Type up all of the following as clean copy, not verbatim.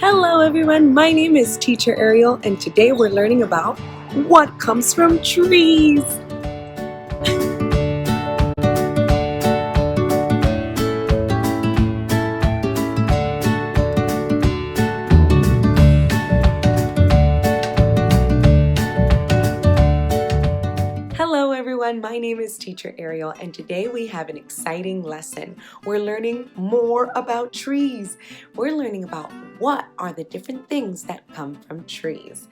Hello everyone, my name is Teacher Ariel and today we're learning about what comes from trees. Hello everyone, my name is Teacher Ariel and today we have an exciting lesson. We're learning more about trees. We're learning about what are the different things that come from trees.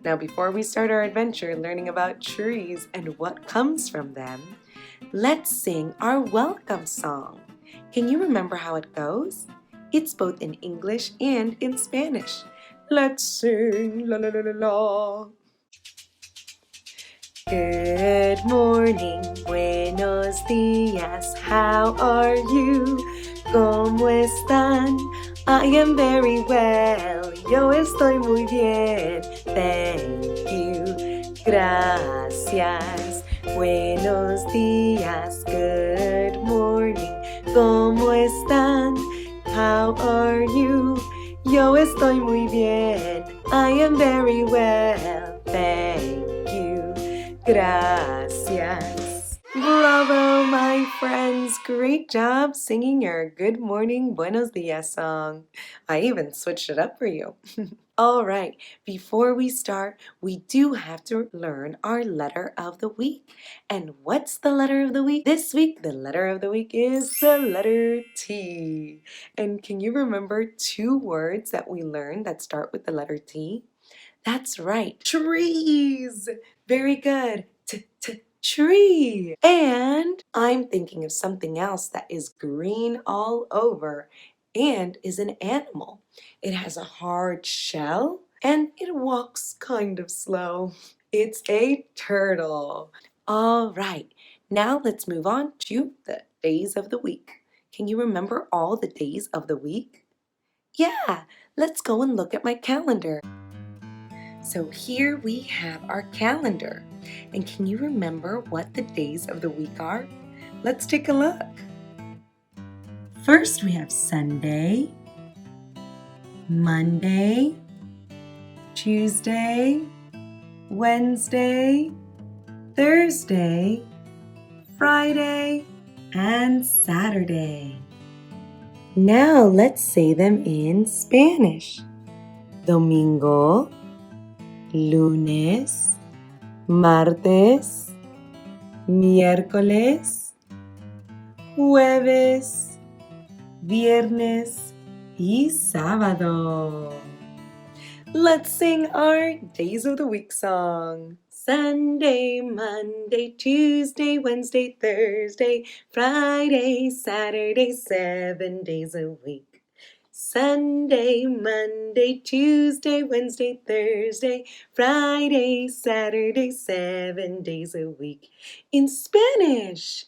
Now before we start our adventure learning about trees and what comes from them, let's sing our welcome song. Can you remember how it goes? It's both in English and in Spanish. Let's sing la la la la la. Good morning, buenos días, how are you? ¿Cómo están? I am very well, yo estoy muy bien, thank you, gracias. Buenos días, good morning, ¿cómo están? How are you? Yo estoy muy bien, I am very well, thank you, gracias. Bravo, my friends! Great job singing your Good Morning Buenos Dias song. I even switched it up for you. All right, before we start, we do have to learn our letter of the week. And what's the letter of the week? This week, the letter of the week is the letter T. And can you remember two words that we learned that start with the letter T? That's right, trees. Very good. Tree. And I'm thinking of something else that is green all over and is an animal. It has a hard shell and it walks kind of slow. It's a turtle. All right, now let's move on to the days of the week. Can you remember all the days of the week? Yeah, let's go and look at my calendar. So here we have our calendar. And can you remember what the days of the week are? Let's take a look. First we have Sunday, Monday, Tuesday, Wednesday, Thursday, Friday, and Saturday. Now let's say them in Spanish. Domingo, lunes, martes, miércoles, jueves, viernes y sábado. Let's sing our Days of the Week song. Sunday, Monday, Tuesday, Wednesday, Thursday, Friday, Saturday, 7 days a week. Sunday, Monday, Tuesday, Wednesday, Thursday, Friday, Saturday, 7 days a week. In Spanish,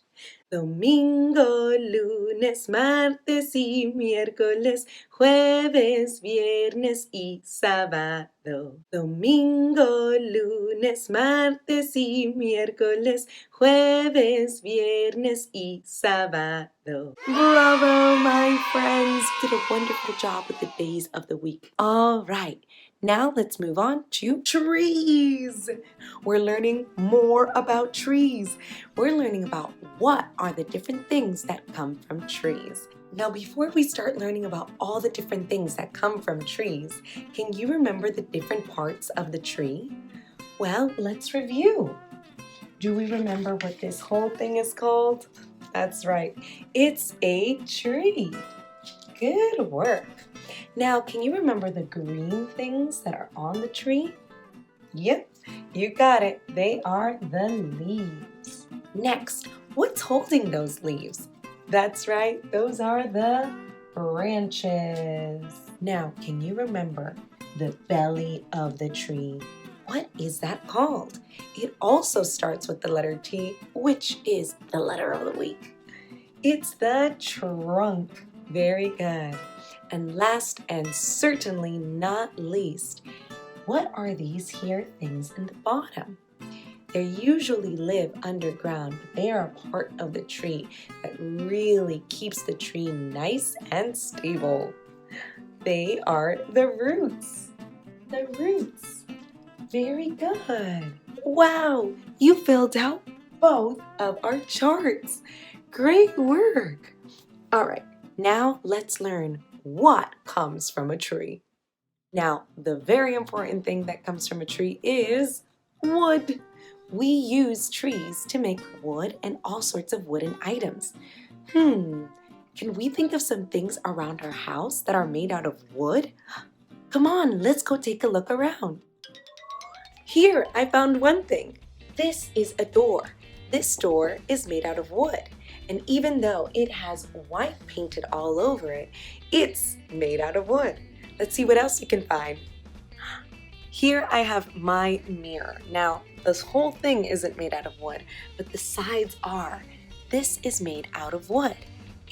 Domingo, lunes, martes y miércoles, jueves, viernes y sábado. Domingo, lunes, martes y miércoles, jueves, viernes y sábado. Bravo, my friends! You did a wonderful job with the days of the week. All right, now let's move on to trees. We're learning more about trees. We're learning about what are the different things that come from trees. Now, before we start learning about all the different things that come from trees, can you remember the different parts of the tree? Well, let's review. Do we remember what this whole thing is called? That's right, it's a tree. Good work. Now, can you remember the green things that are on the tree? Yep, you got it. They are the leaves. Next, what's holding those leaves? That's right, those are the branches. Now, can you remember the belly of the tree? What is that called? It also starts with the letter T, which is the letter of the week. It's the trunk. Very good. And last and certainly not least, what are these here things in the bottom? They usually live underground, but they are a part of the tree that really keeps the tree nice and stable. They are the roots. The roots. Very good. Wow, you filled out both of our charts. Great work. All right, now let's learn what comes from a tree. Now, the very important thing that comes from a tree is wood. We use trees to make wood and all sorts of wooden items. Can we think of some things around our house that are made out of wood? Come on, let's go take a look around. Here, I found one thing. This is a door. This door is made out of wood. And even though it has white painted all over it, it's made out of wood. Let's see what else we can find. Here I have my mirror. Now, this whole thing isn't made out of wood, but the sides are. This is made out of wood.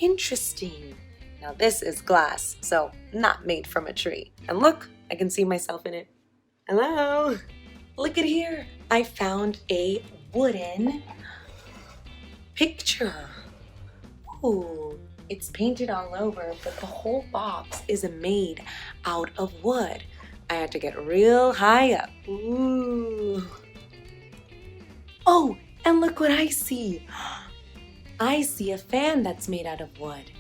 Interesting. Now this is glass, so not made from a tree. And look, I can see myself in it. Hello. Look at here. I found a wooden picture. Ooh, it's painted all over, but the whole box is made out of wood. I had to get real high up. Ooh. Oh, and look what I see. I see a fan that's made out of wood.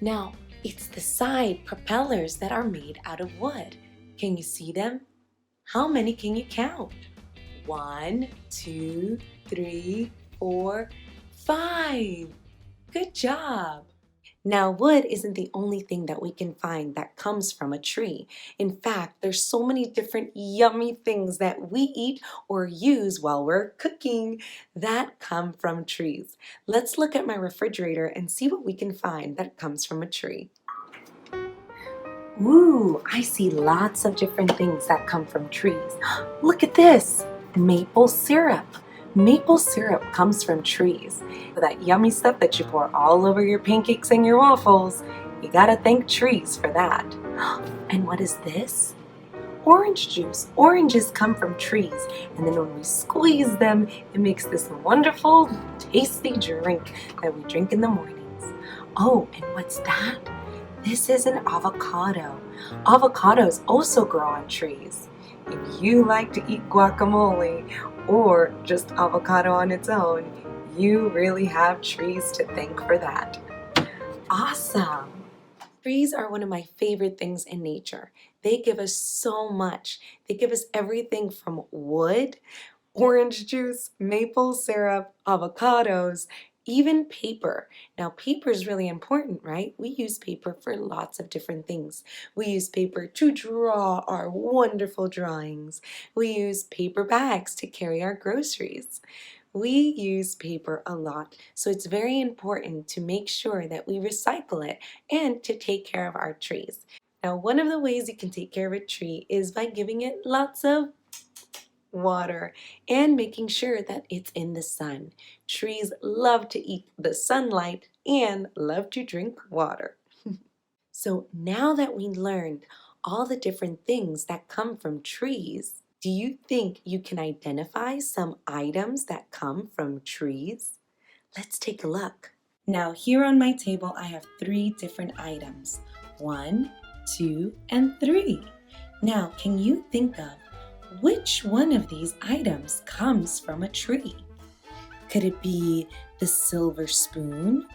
Now, it's the side propellers that are made out of wood. Can you see them? How many can you count? 1, 2, 3, 4, 5. Good job. Now, wood isn't the only thing that we can find that comes from a tree. In fact, there's so many different yummy things that we eat or use while we're cooking that come from trees. Let's look at my refrigerator and see what we can find that comes from a tree. Ooh, I see lots of different things that come from trees. Look at this, maple syrup. Maple syrup comes from trees. For that yummy stuff that you pour all over your pancakes and your waffles, you gotta thank trees for that. And what is this? Orange juice. Oranges come from trees, and then when we squeeze them, it makes this wonderful, tasty drink that we drink in the mornings. Oh, and what's that? This is an avocado. Avocados also grow on trees. If you like to eat guacamole or just avocado on its own, you really have trees to thank for that. Awesome! Trees are one of my favorite things in nature. They give us so much. They give us everything from wood, orange juice, maple syrup, avocados, even paper. Now, paper is really important, right? We use paper for lots of different things. We use paper to draw our wonderful drawings. We use paper bags to carry our groceries. We use paper a lot, so it's very important to make sure that we recycle it and to take care of our trees. Now, one of the ways you can take care of a tree is by giving it lots of water and making sure that it's in the sun. Trees love to eat the sunlight and love to drink water. So now that we learned all the different things that come from trees, do you think you can identify some items that come from trees? Let's take a look. Now here on my table I have 3 different items. 1, 2, and 3. Now can you think of which one of these items comes from a tree? Could it be the silver spoon?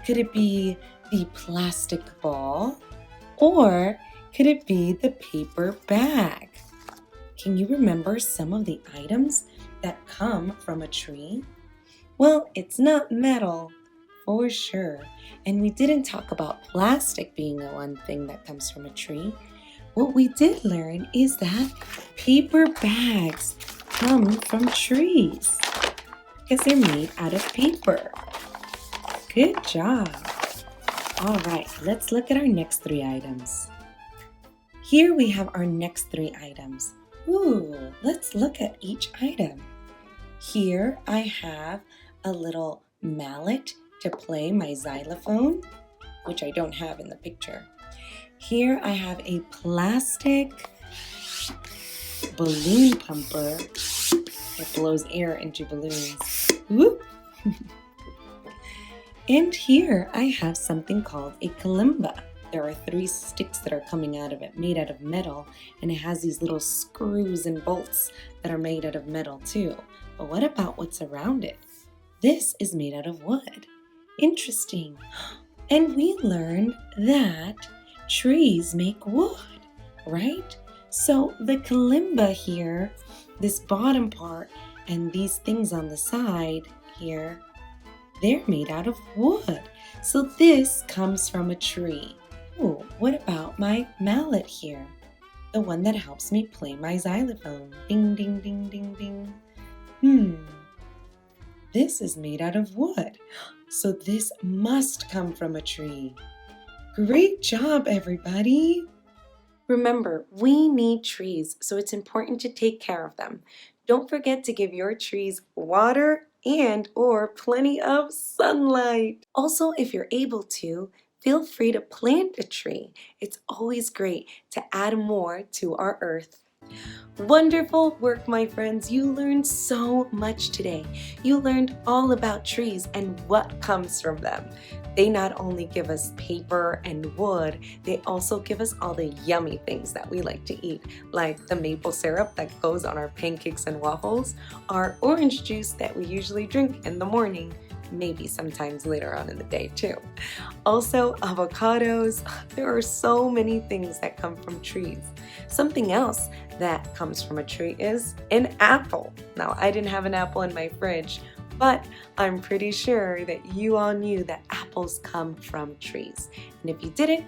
Could it be the plastic ball? Or could it be the paper bag? Can you remember some of the items that come from a tree? Well, it's not metal, for sure. And we didn't talk about plastic being the one thing that comes from a tree. What we did learn is that paper bags come from trees because they're made out of paper. Good job. All right, let's look at our next 3 items. Here we have our next 3 items. Ooh, let's look at each item. Here I have a little mallet to play my xylophone, which I don't have in the picture. Here I have a plastic balloon pumper that blows air into balloons. Whoop. And here I have something called a kalimba. there are 3 sticks that are coming out of it, made out of metal, and it has these little screws and bolts that are made out of metal too. But what about what's around it? This is made out of wood. Interesting. And we learned that trees make wood, right? So the kalimba here, this bottom part, and these things on the side here, they're made out of wood. So this comes from a tree. Oh, what about my mallet here? The one that helps me play my xylophone. Ding, ding, ding, ding, ding. This is made out of wood. So this must come from a tree. Great job, everybody! Remember, we need trees, so it's important to take care of them. Don't forget to give your trees water and or plenty of sunlight. Also, if you're able to, feel free to plant a tree. It's always great to add more to our earth. Wonderful work, my friends. You learned so much today. You learned all about trees and what comes from them. They not only give us paper and wood, they also give us all the yummy things that we like to eat, like the maple syrup that goes on our pancakes and waffles, our orange juice that we usually drink in the morning, maybe sometimes later on in the day too. Also, avocados. There are so many things that come from trees. Something else that comes from a tree is an apple. Now, I didn't have an apple in my fridge, but I'm pretty sure that you all knew that apples come from trees. And if you didn't,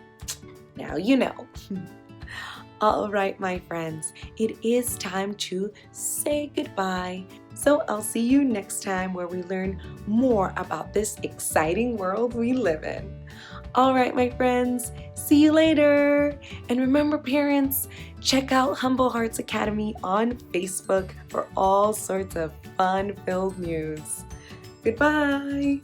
now you know. All right, my friends, it is time to say goodbye. So I'll see you next time where we learn more about this exciting world we live in. All right, my friends, see you later. And remember, parents, check out Humble Hearts Academy on Facebook for all sorts of fun-filled news. Goodbye.